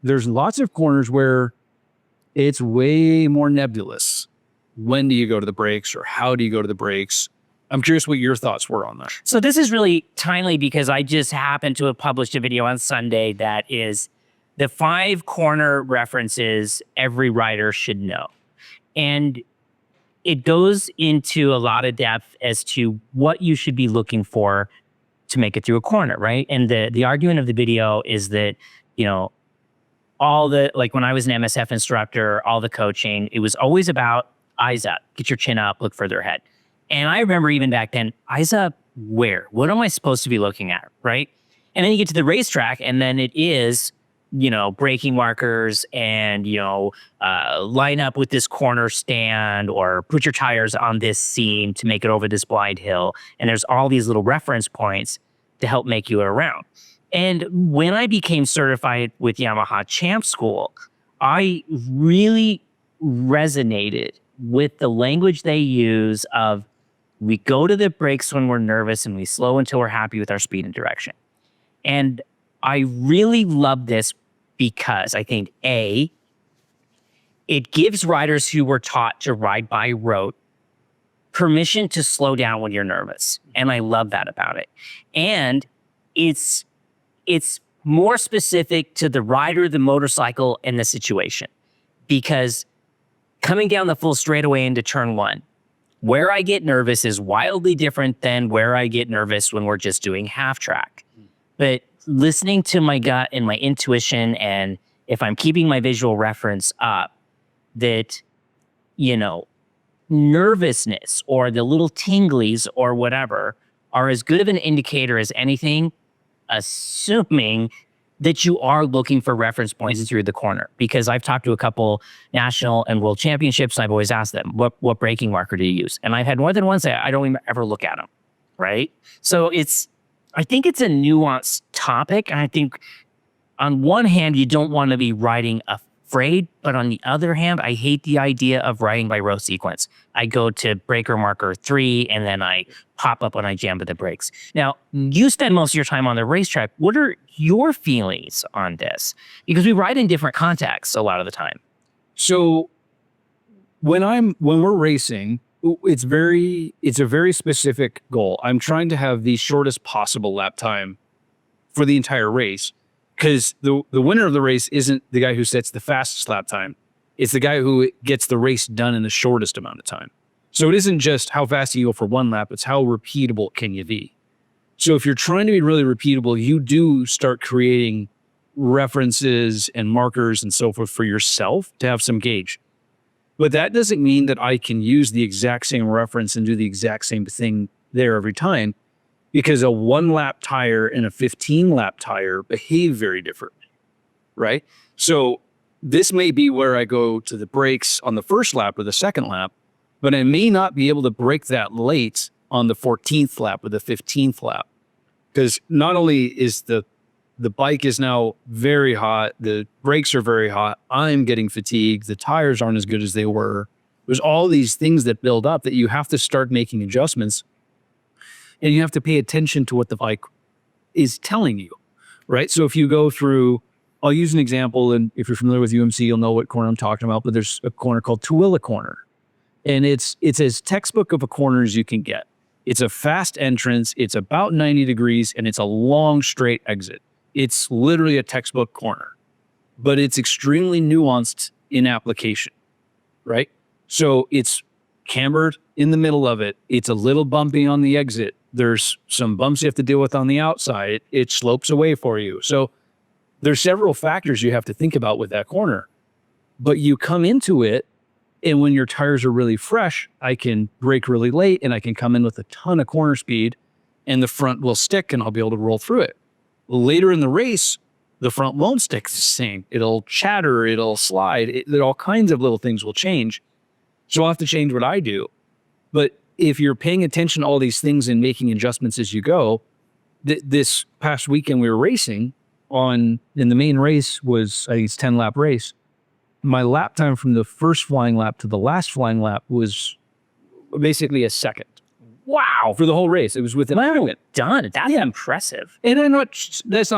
there's lots of corners where it's way more nebulous. When do you go to the brakes, or how do you go to the brakes? I'm curious what your thoughts were on that. So this is really timely because I just happened to have published a video on Sunday that is the 5 corner references every rider should know. And it goes into a lot of depth as to what you should be looking for to make it through a corner, right? And the argument of the video is that, you know, all the, like when I was an MSF instructor, all the coaching, it was always about eyes up, get your chin up, look further ahead. And I remember even back then, eyes up where? What am I supposed to be looking at, right? And then you get to the racetrack and then it is, you know, braking markers and, you know, line up with this corner stand or put your tires on this seam to make it over this blind hill. And there's all these little reference points to help make you around. And when I became certified with Yamaha Champ School, I really resonated with the language they use of we go to the brakes when we're nervous and we slow until we're happy with our speed and direction. And I really love this because I think, A, it gives riders who were taught to ride by rote permission to slow down when you're nervous. And I love that about it. And it's more specific to the rider, the motorcycle, and the situation. Because coming down the full straightaway into turn 1, where I get nervous is wildly different than where I get nervous when we're just doing half track. But listening to my gut and my intuition, and if I'm keeping my visual reference up, that, you know, nervousness or the little tinglies or whatever are as good of an indicator as anything, assuming that you are looking for reference points through the corner. Because I've talked to a couple national and world championships, and I've always asked them, what braking marker do you use? And I've had more than one say, I don't even ever look at them, right? So I think it's a nuanced topic. And I think on one hand, you don't want to be riding afraid, but on the other hand, I hate the idea of riding by row sequence. I go to breaker marker 3 and then I pop up when I jam to the brakes. Now, you spend most of your time on the racetrack. What are your feelings on this? Because we ride in different contexts a lot of the time. So when we're racing, it's a very specific goal. I'm trying to have the shortest possible lap time for the entire race, because the winner of the race isn't the guy who sets the fastest lap time. It's the guy who gets the race done in the shortest amount of time. So it isn't just how fast you go for one lap, it's how repeatable can you be. So if you're trying to be really repeatable, you do start creating references and markers and so forth for yourself to have some gauge. But that doesn't mean that I can use the exact same reference and do the exact same thing there every time, because a 1 lap tire and a 15 lap tire behave very differently, right? So this may be where I go to the brakes on the first lap or the second lap, but I may not be able to brake that late on the 14th lap or the 15th lap. Because not only is the bike is now very hot, the brakes are very hot, I'm getting fatigued, the tires aren't as good as they were. There's all these things that build up that you have to start making adjustments, and you have to pay attention to what the bike is telling you, right? So if you go through, I'll use an example, and if you're familiar with UMC, you'll know what corner I'm talking about, but there's a corner called Tooele Corner. And it's as textbook of a corner as you can get. It's a fast entrance, it's about 90 degrees, and it's a long straight exit. It's literally a textbook corner, but it's extremely nuanced in application, right? So it's cambered in the middle of it. It's a little bumpy on the exit. There's some bumps you have to deal with on the outside. It slopes away for you. So there's several factors you have to think about with that corner, but you come into it, and when your tires are really fresh, I can brake really late and I can come in with a ton of corner speed and the front will stick and I'll be able to roll through it. Later in the race, the front won't stick the same. It'll chatter, it'll slide. All kinds of little things will change. So I'll have to change what I do. But if you're paying attention to all these things and making adjustments as you go, this past weekend we were racing in the main race was, I think it's 10-lap race. My lap time from the first flying lap to the last flying lap was basically a second. Wow. For the whole race. It was within a minute. Done. That's impressive. And I'm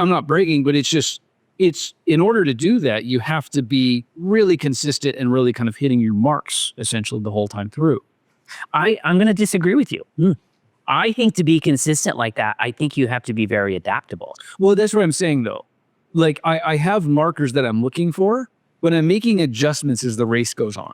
not bragging, but it's it's in order to do that, you have to be really consistent and really kind of hitting your marks essentially the whole time through. I'm going to disagree with you. Hmm. I think to be consistent like that, I think you have to be very adaptable. Well, that's what I'm saying though. Like I have markers that I'm looking for, but I'm making adjustments as the race goes on.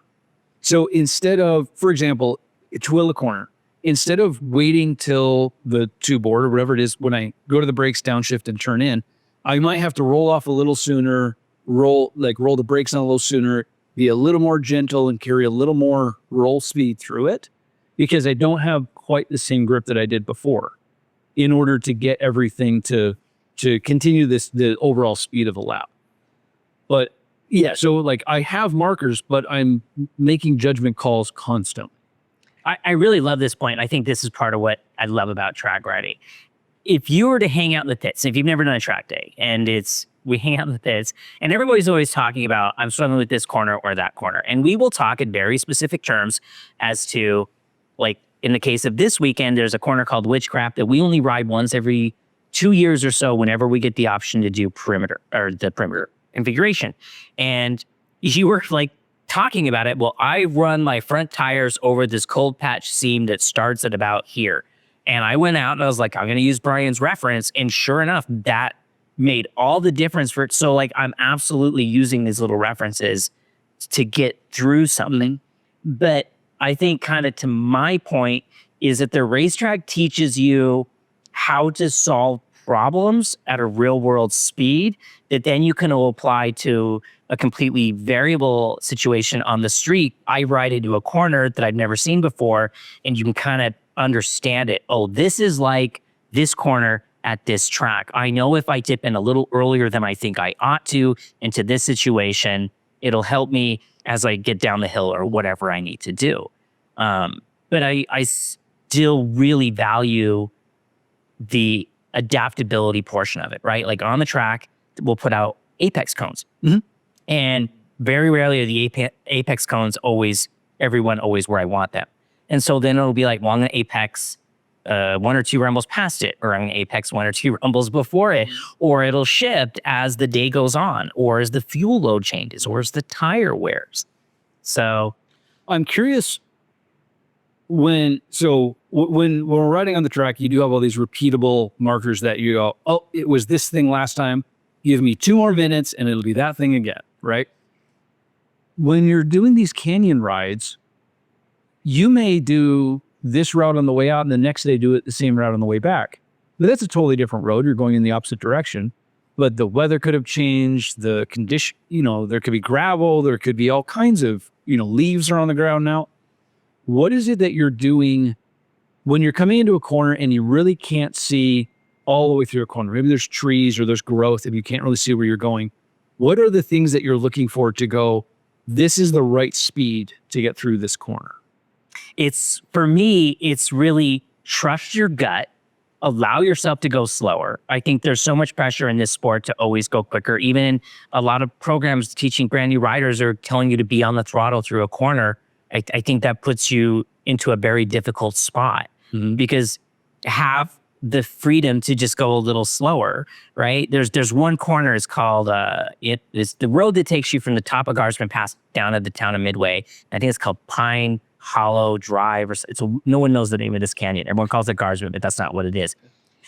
So instead of, for example, twill a corner, instead of waiting till the two board or whatever it is, when I go to the brakes, downshift and turn in, I might have to roll off a little sooner, roll the brakes on a little sooner, be a little more gentle and carry a little more roll speed through it because I don't have quite the same grip that I did before in order to get everything to continue the overall speed of the lap. But yeah, so like I have markers, but I'm making judgment calls constantly. I really love this point. I think this is part of what I love about track riding. If you were to hang out in the pits, if you've never done a track day and we hang out in the pits and everybody's always talking about, I'm struggling with this corner or that corner. And we will talk in very specific terms as to, like, in the case of this weekend, there's a corner called Witchcraft that we only ride once every 2 years or so whenever we get the option to do perimeter or the perimeter configuration. And you were like talking about it. Well, I run my front tires over this cold patch seam that starts at about here. And I went out and I was like, I'm going to use Brian's reference. And sure enough, that made all the difference for it. So like, I'm absolutely using these little references to get through something. But I think kind of to my point is that the racetrack teaches you how to solve problems at a real world speed that then you can apply to a completely variable situation on the street. I ride into a corner that I've never seen before and you can kind of understand it. Oh, this is like this corner at this track. I know if I dip in a little earlier than I think I ought to into this situation, it'll help me as I get down the hill or whatever I need to do. But I still really value the adaptability portion of it, right? Like on the track, we'll put out apex cones. Mm-hmm. And very rarely are the apex cones everyone always where I want them. And so then it'll be like, well, I'm going to apex 1 or 2 rumbles past it, or I'm going to apex 1 or 2 rumbles before it, or it'll shift as the day goes on, or as the fuel load changes, or as the tire wears. So I'm curious when we're riding on the track, you do have all these repeatable markers that you go, oh, it was this thing last time. Give me 2 more minutes and it'll be that thing again, right? When you're doing these canyon rides, you may do this route on the way out and the next day do it the same route on the way back. But that's a totally different road. You're going in the opposite direction. But the weather could have changed, the condition, there could be gravel, there could be all kinds of, leaves are on the ground now. What is it that you're doing when you're coming into a corner and you really can't see all the way through a corner? Maybe there's trees or there's growth and you can't really see where you're going. What are the things that you're looking for to go, this is the right speed to get through this corner? For me, it's really trust your gut, allow yourself to go slower. I think there's so much pressure in this sport to always go quicker. Even a lot of programs teaching brand new riders are telling you to be on the throttle through a corner. I think that puts you into a very difficult spot because have the freedom to just go a little slower, right? There's one corner, it's called, it's the road that takes you from the top of Guardsman Pass down to the town of Midway. I think it's called Pine Hollow Drive, no one knows the name of this canyon. Everyone calls it Guardsman, but that's not what it is.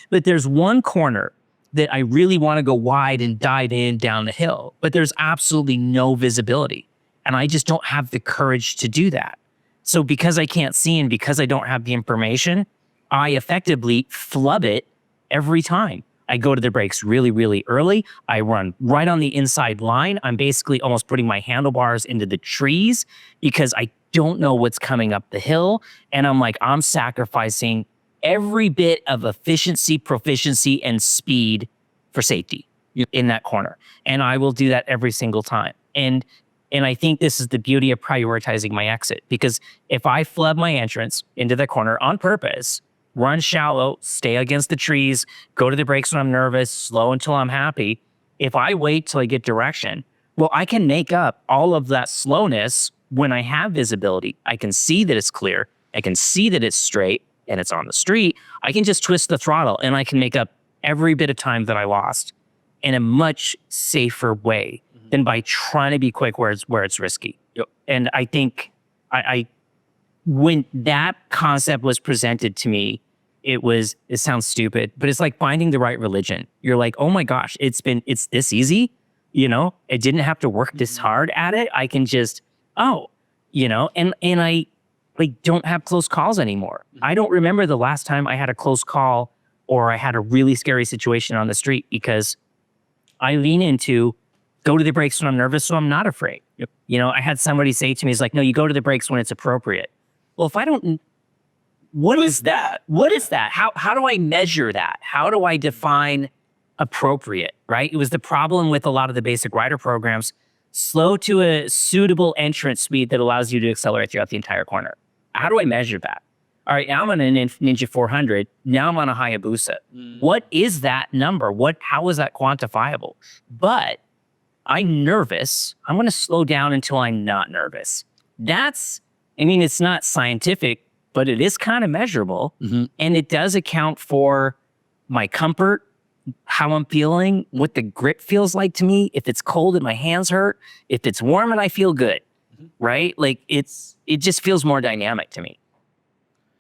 But there's one corner that I really want to go wide and dive in down the hill, but there's absolutely no visibility. And I just don't have the courage to do that. So because I can't see and because I don't have the information, I effectively flub it every time. I go to the brakes really, really early. I run right on the inside line. I'm basically almost putting my handlebars into the trees because I don't know what's coming up the hill. And I'm sacrificing every bit of efficiency, proficiency, and speed for safety in that corner. And I will do that every single time. And I think this is the beauty of prioritizing my exit, because if I flub my entrance into the corner on purpose, run shallow, stay against the trees, go to the brakes when I'm nervous, slow until I'm happy, if I wait till I get direction, well, I can make up all of that slowness when I have visibility. I can see that it's clear. I can see that it's straight and it's on the street. I can just twist the throttle and I can make up every bit of time that I lost in a much safer way than by trying to be quick where it's risky. Yep. And I think I when that concept was presented to me, it sounds stupid, but it's like finding the right religion. You're like, oh my gosh, it's this easy. It didn't have to work this hard at it. I can just, and I don't have close calls anymore. I don't remember the last time I had a close call or I had a really scary situation on the street, because I lean into go to the brakes when I'm nervous, so I'm not afraid. Yep. I had somebody say to me, it's like, no, you go to the brakes when it's appropriate. Well, if I don't, what is that? What is that? How do I measure that? How do I define appropriate, right? It was the problem with a lot of the basic rider programs. Slow to a suitable entrance speed that allows you to accelerate throughout the entire corner. How do I measure that? All right, now I'm on a Ninja 400. Now I'm on a Hayabusa. What is that number? How is that quantifiable? But I'm nervous. I'm going to slow down until I'm not nervous. It's not scientific, but it is kind of measurable. And it does account for my comfort, how I'm feeling, what the grip feels like to me, if it's cold and my hands hurt, if it's warm and I feel good, right? Like it just feels more dynamic to me.